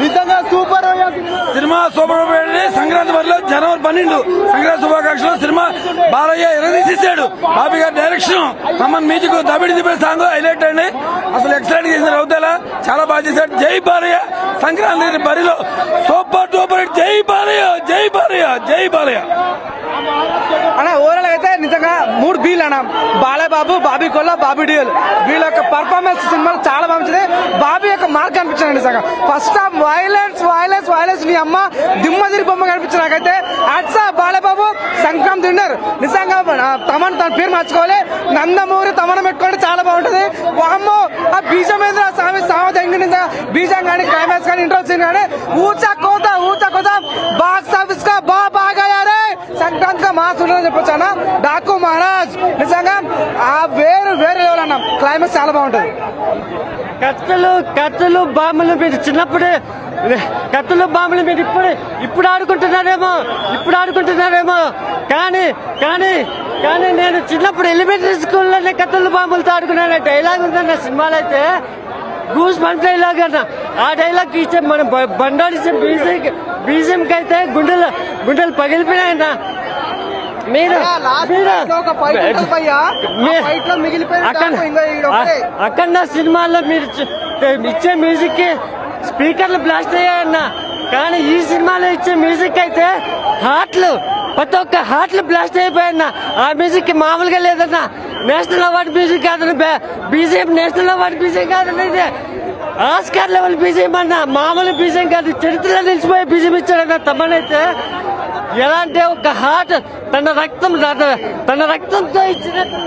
నిజంగా super cinema super. Sankranti వరలో జనవరి 12 సంక్రాంతి శుభాకాంక్షలు. సినిమా బాలయ్య ఎరదీసేసాడు. బాబీ గారి direction, Thaman music, దబిడి Dibidi song highlight అండి. అసలు ఎక్సలెంట్ చేసిన అవుతాలా, చాలా బాగా చేశాడు. జై బాలయ్య. సంక్రాంతి బరిలో సూపర్ డూపర్. జై బాలయ్య, జై బాలయ్య, జై బాలయ్య. అన్న ఓవరాల్ అయితే నిజంగా 3 బీలు అన్న, బాలయ్య బాబు, బాబీ కొల్లా, బాబీ డియల్ వీళ్ళ యొక్క పర్ఫార్మెన్స్ సినిమాలు చాలా మంచిది. బాబీ యొక్క మార్క్ అనిపించింది నిజంగా. First half violence violence violence నీ అమ్మ దిమ్మదిరి బొమ్మ కనిపించింది నాకైతే. అట్సా బాలయ్య బాబు సంక్రాంతి విన్నర్. నిజంగా తమన్ తన పేరు మార్చుకోవాలి, నందమూరి తమన పెట్టుకోండి, చాలా బాగుంటది. వామ్మో ఆ బీజం ఏంద్ర స్వామి సామెత ఎంగిన బీజం కానీ క్లైమాక్స్ కానీ ఇంట్రో సీన్ కానీ ఊచా కోత బాక్స్ ఆఫీస్ గా బాగా సంక్రాంతిగా మాస్ ఉంటుందని చెప్పొచ్చు అన్న. డాకు మహారాజ్ నిజంగా ఆ వేరు లెవెల్ అన్న. క్లైమాక్స్ చాలా బాగుంటది. కత్తులు బాంబులు మీరు చిన్నప్పుడే కత్తులు బాంబులు మీరు ఇప్పుడు ఆడుకుంటున్నారేమో కానీ కానీ కానీ నేను చిన్నప్పుడు ఎలిమెంటరీ స్కూల్లోనే కత్తులు బాంబులతో ఆడుకున్నాను. డైలాగ్ ఉందన్న సినిమాలో అయితే, గూస్ బంప్ డైలాగ్ అన్న. ఆ డైలాగ్ ఇచ్చే మనం బండాలు ఇచ్చే బీజియంకి అయితే గుండెలు పగిలిపోయినాయన్న. అక్కడ సినిమాల్లో మీరు ఇచ్చే మ్యూజిక్ కి స్పీకర్లు బ్లాస్ట్ అయ్యాయన్న. కానీ ఈ సినిమాలో ఇచ్చే మ్యూజిక్ అయితే ప్రతి ఒక్క హార్ట్లు బ్లాస్ట్ అయిపోయాయన్న. ఆ మ్యూజిక్ మామూలుగా లేదన్న. నేషనల్ అవార్డు మ్యూజిక్ కాదన్న. బీజేఎం నేషనల్ అవార్డు బీజేం కాదన్న. ఇది ఆస్కార్ లెవెల్ బీజేం అన్న, మామూలు బీజేం కాదు. చరిత్రలో నిలిచిపోయే బీజేం ఇచ్చాడన్న తమనైతే. ఎలా అంటే ఒక హార్ట్ తన రక్తంతో ఇచ్చినట్టు